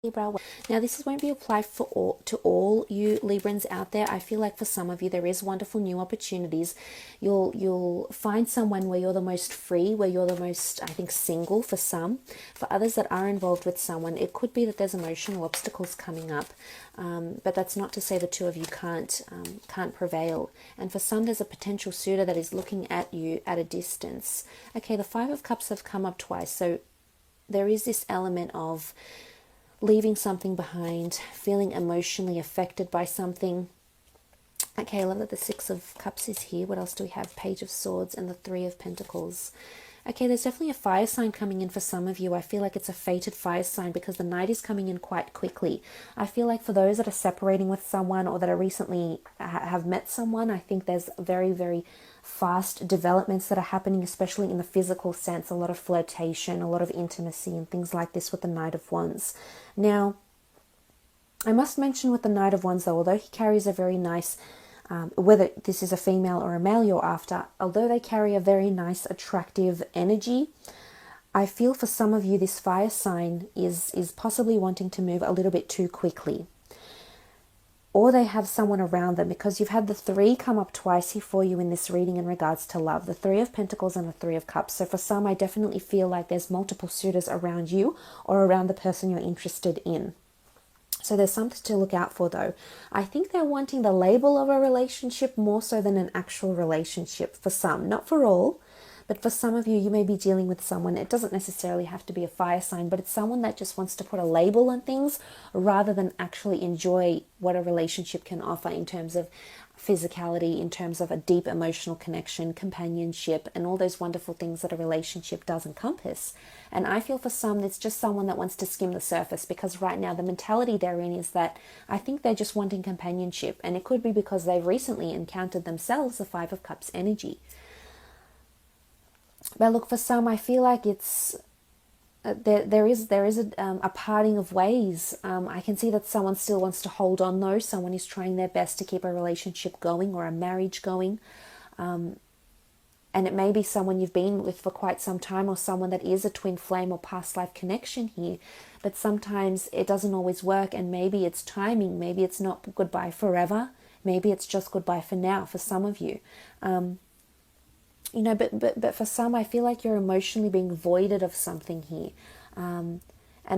Libra. Now this won't be applied to all you Librans out there. I feel like for some of you there is wonderful new opportunities. You'll find someone where you're the most free, where you're the most, I think, single for some. For others that are involved with someone, it could be that there's emotional obstacles coming up, but that's not to say the two of you can't prevail. And for some, there's a potential suitor that is looking at you at a distance. Okay, the Five of Cups have come up twice, so there is this element of leaving something behind, feeling emotionally affected by something. Okay, I love that the Six of Cups is here. What else do we have? Page of Swords and the Three of Pentacles. Okay, there's definitely a fire sign coming in for some of you. I feel like it's a fated fire sign because the Knight is coming in quite quickly. I feel like for those that are separating with someone or that are recently have met someone, I think there's very, very fast developments that are happening, especially in the physical sense. A lot of flirtation, a lot of intimacy and things like this with the Knight of Wands. Now, I must mention with the Knight of Wands though, although he carries a very nice, whether this is a female or a male you're after, although they carry a very nice, attractive energy, I feel for some of you this fire sign is possibly wanting to move a little bit too quickly. Or they have someone around them, because you've had the Three come up twice here for you in this reading in regards to love. The Three of Pentacles and the Three of Cups. So for some, I definitely feel like there's multiple suitors around you or around the person you're interested in. So there's something to look out for though. I think they're wanting the label of a relationship more so than an actual relationship for some. Not for all, but for some of you, you may be dealing with someone. It doesn't necessarily have to be a fire sign, but it's someone that just wants to put a label on things rather than actually enjoy what a relationship can offer in terms of physicality, in terms of a deep emotional connection, companionship, and all those wonderful things that a relationship does encompass. And I feel for some, it's just someone that wants to skim the surface, because right now the mentality they're in is that I think they're just wanting companionship. And it could be because they've recently encountered themselves the Five of Cups energy. But look, for some, I feel like it's there is a parting of ways. I can see that someone still wants to hold on though. Someone is trying their best to keep a relationship going or a marriage going. And it may be someone you've been with for quite some time, or someone that is a twin flame or past life connection here. But sometimes it doesn't always work, and maybe it's timing. Maybe it's not goodbye forever. Maybe it's just goodbye for now for some of you. You know, but for some, I feel like you're emotionally being voided of something here. And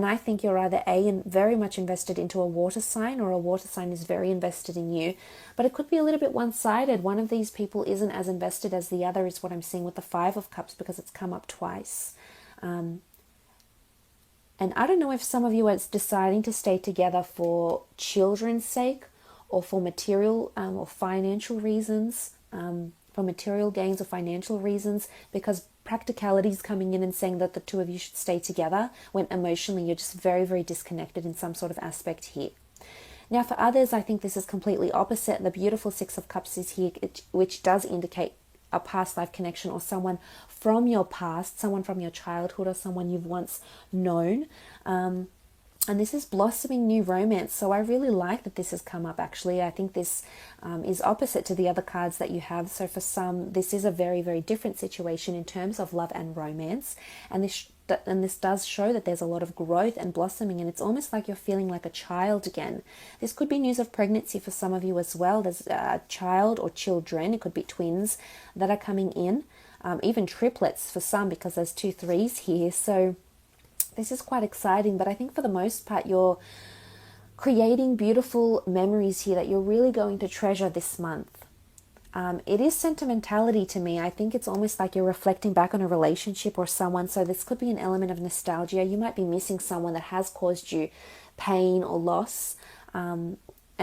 I think you're either very much invested into a water sign, or a water sign is very invested in you. But it could be a little bit one-sided. One of these people isn't as invested as the other, is what I'm seeing with the Five of Cups, because it's come up twice. And I don't know if some of you are deciding to stay together for children's sake, or for material or financial reasons, for material gains or financial reasons, because practicality is coming in and saying that the two of you should stay together when emotionally you're just very, very disconnected in some sort of aspect here. Now for others, I think this is completely opposite. The beautiful Six of Cups is here, which does indicate a past life connection, or someone from your past, someone from your childhood, or someone you've once known. And this is blossoming new romance. So I really like that this has come up, actually. I think this is opposite to the other cards that you have. So for some, this is a very, very different situation in terms of love and romance. And this does show that there's a lot of growth and blossoming. And it's almost like you're feeling like a child again. This could be news of pregnancy for some of you as well. There's a child or children. It could be twins that are coming in. Even triplets for some, because there's 2 3s here. So this is quite exciting, but I think for the most part, you're creating beautiful memories here that you're really going to treasure this month. It is sentimentality to me. I think it's almost like you're reflecting back on a relationship or someone. So this could be an element of nostalgia. You might be missing someone that has caused you pain or loss. And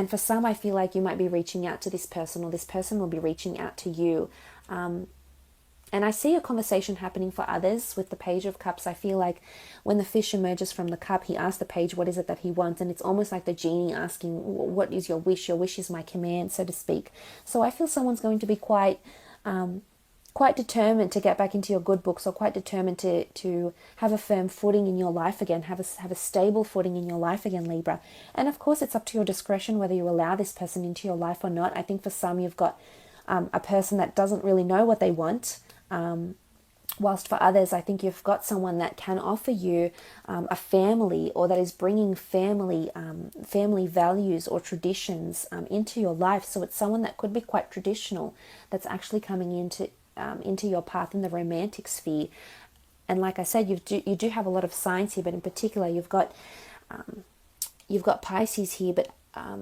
for some, I feel like you might be reaching out to this person, or this person will be reaching out to you. And I see a conversation happening for others with the Page of Cups. I feel like when the fish emerges from the cup, he asks the page what is it that he wants. And it's almost like the genie asking, what is your wish? Your wish is my command, so to speak. So I feel someone's going to be quite determined to get back into your good books, or quite determined to have a firm footing in your life again, have a stable footing in your life again, Libra. And of course, it's up to your discretion whether you allow this person into your life or not. I think for some, you've got a person that doesn't really know what they want. Whilst for others, I think you've got someone that can offer you a family, or that is bringing family values or traditions into your life. So it's someone that could be quite traditional that's actually coming into your path in the romantic sphere. And like I said, you do have a lot of signs here, but in particular, you've got Pisces here, but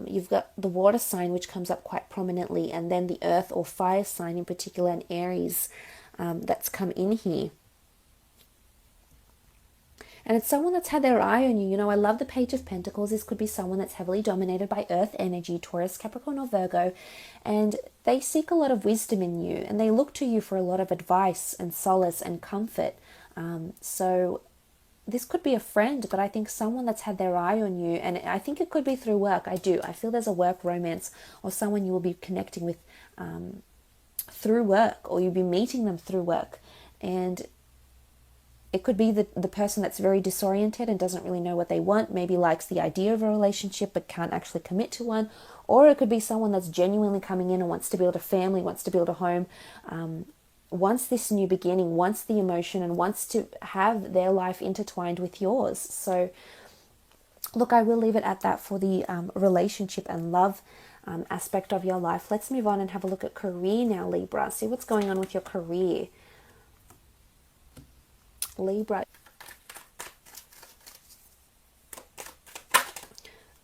you've got the water sign, which comes up quite prominently, and then the earth or fire sign in particular, and Aries. That's come in here. And it's someone that's had their eye on you. You know, I love the Page of Pentacles. This could be someone that's heavily dominated by earth energy, Taurus, Capricorn, or Virgo. And they seek a lot of wisdom in you, and they look to you for a lot of advice and solace and comfort. So this could be a friend, but I think someone that's had their eye on you. And I think it could be through work. I feel there's a work romance, or someone you will be connecting with through work, or you'll be meeting them through work. And it could be the person that's very disoriented and doesn't really know what they want, maybe likes the idea of a relationship but can't actually commit to one. Or it could be someone that's genuinely coming in and wants to build a family, wants to build a home, wants this new beginning, wants the emotion, and wants to have their life intertwined with yours. So look, I will leave it at that for the relationship and love aspect of your life. Let's move on and have a look at career now, Libra. See what's going on with your career, Libra.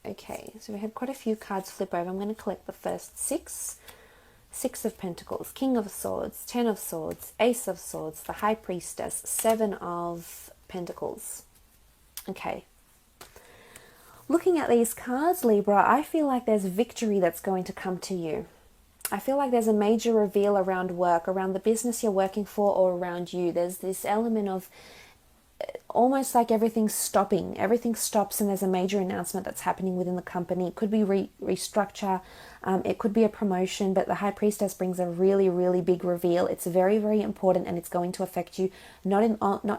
Okay, so we had quite a few cards flip over. I'm going to collect the first six. Six of Pentacles, King of Swords, Ten of Swords, Ace of Swords, the High Priestess, Seven of Pentacles. Okay. Looking at these cards, Libra, I feel like there's victory that's going to come to you. I feel like there's a major reveal around work, around the business you're working for, or around you. There's this element of almost like everything's stopping. Everything stops and there's a major announcement that's happening within the company. It could be restructure. It could be a promotion, but the High Priestess brings a really, really big reveal. It's very, very important, and it's going to affect you not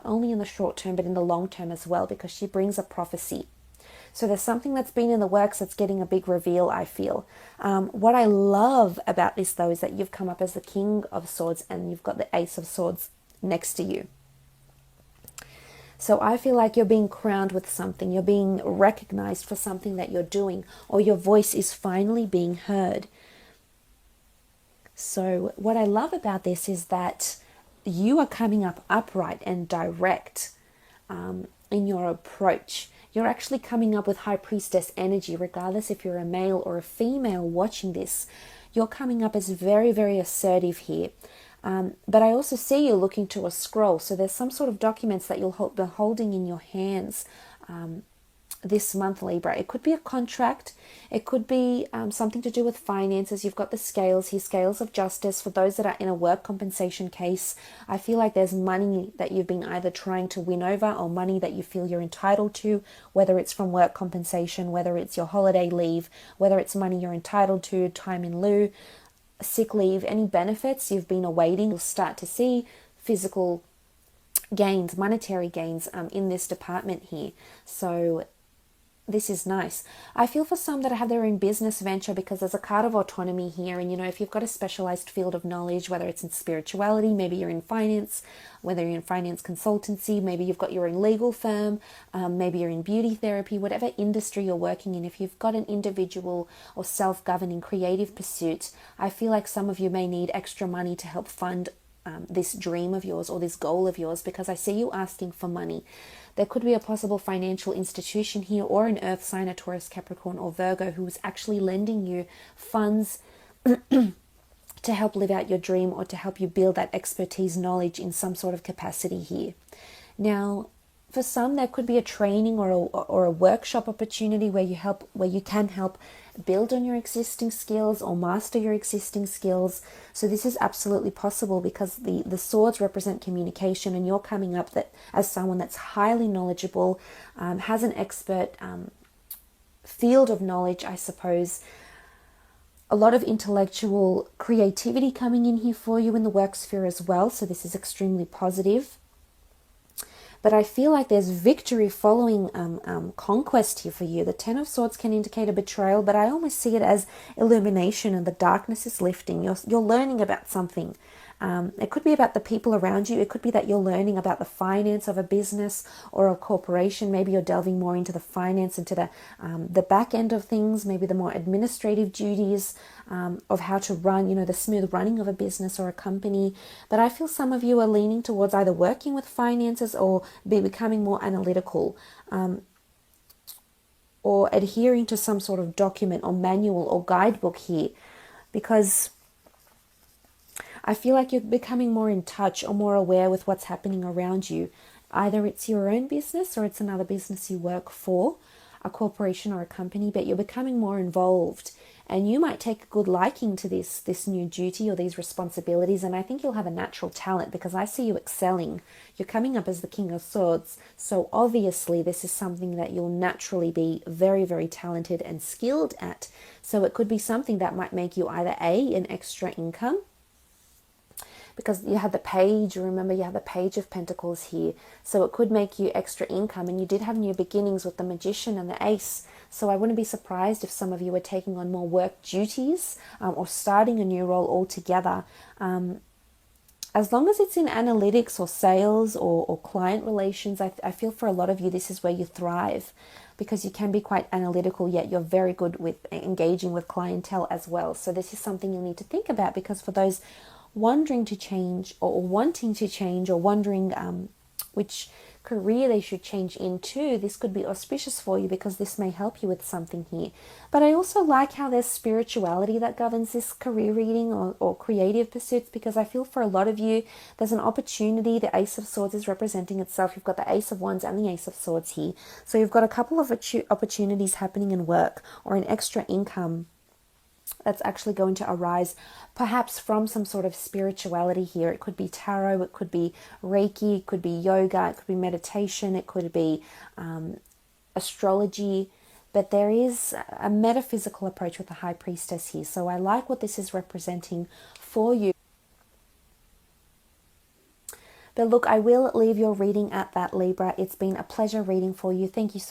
only in the short term, but in the long term as well, because she brings a prophecy. So there's something that's been in the works that's getting a big reveal, I feel. What I love about this, though, is that you've come up as the King of Swords and you've got the Ace of Swords next to you. So I feel like you're being crowned with something. You're being recognized for something that you're doing, or your voice is finally being heard. So what I love about this is that you are coming up upright and direct in your approach. You're actually coming up with High Priestess energy, regardless if you're a male or a female watching this. You're coming up as very, very assertive here. But I also see you looking to a scroll. So there's some sort of documents that you'll be holding in your hands this month, Libra. It could be a contract. It could be something to do with finances. You've got the scales here, scales of justice. For those that are in a work compensation case, I feel like there's money that you've been either trying to win over, or money that you feel you're entitled to, whether it's from work compensation, whether it's your holiday leave, whether it's money you're entitled to, time in lieu, sick leave, any benefits you've been awaiting. You'll start to see physical gains, monetary gains in this department here. So this is nice. I feel for some that have their own business venture, because there's a card of autonomy here. And, you know, if you've got a specialized field of knowledge, whether it's in spirituality, maybe you're in finance, whether you're in finance consultancy, maybe you've got your own legal firm, maybe you're in beauty therapy, whatever industry you're working in, if you've got an individual or self-governing creative pursuit, I feel like some of you may need extra money to help fund this dream of yours or this goal of yours, because I see you asking for money. There could be a possible financial institution here, or an earth sign, a Taurus, Capricorn, or Virgo, who is actually lending you funds to help live out your dream, or to help you build that expertise, knowledge in some sort of capacity here. Now, for some, there could be a training or a workshop opportunity where you can help build on your existing skills or master your existing skills. So this is absolutely possible, because the swords represent communication, and you're coming up that as someone that's highly knowledgeable, has an expert field of knowledge, I suppose. A lot of intellectual creativity coming in here for you in the work sphere as well. So this is extremely positive. But I feel like there's victory following conquest here for you. The Ten of Swords can indicate a betrayal, but I almost see it as illumination, and the darkness is lifting. You're learning about something. It could be about the people around you. It could be that you're learning about the finance of a business or a corporation. Maybe you're delving more into the finance, into the back end of things, maybe the more administrative duties of how to run, the smooth running of a business or a company. But I feel some of you are leaning towards either working with finances or becoming more analytical, or adhering to some sort of document or manual or guidebook here, because I feel like you're becoming more in touch or more aware with what's happening around you. Either it's your own business or it's another business you work for, a corporation or a company, but you're becoming more involved. And you might take a good liking to this new duty or these responsibilities, and I think you'll have a natural talent because I see you excelling. You're coming up as the King of Swords, so obviously this is something that you'll naturally be very, very talented and skilled at. So it could be something that might make you either an extra income, because you had the page, remember you have the Page of Pentacles here, so it could make you extra income. And you did have new beginnings with the Magician and the Ace, so I wouldn't be surprised if some of you are taking on more work duties, or starting a new role altogether. As long as it's in analytics or sales or client relations, I feel for a lot of you this is where you thrive, because you can be quite analytical, yet you're very good with engaging with clientele as well. So this is something you'll need to think about, because for those wondering to change or wanting to change or wondering which career they should change into, this could be auspicious for you, because this may help you with something here. But I also like how there's spirituality that governs this career reading or creative pursuits, because I feel for a lot of you there's an opportunity. The Ace of Swords is representing itself. You've got the Ace of Wands and the Ace of Swords here, so you've got a couple of opportunities happening in work or an extra income that's actually going to arise perhaps from some sort of spirituality here. It could be tarot, it could be Reiki, it could be yoga, it could be meditation, it could be astrology, but there is a metaphysical approach with the High Priestess here. So I like what this is representing for you. But look, I will leave your reading at that, Libra. It's been a pleasure reading for you. Thank you so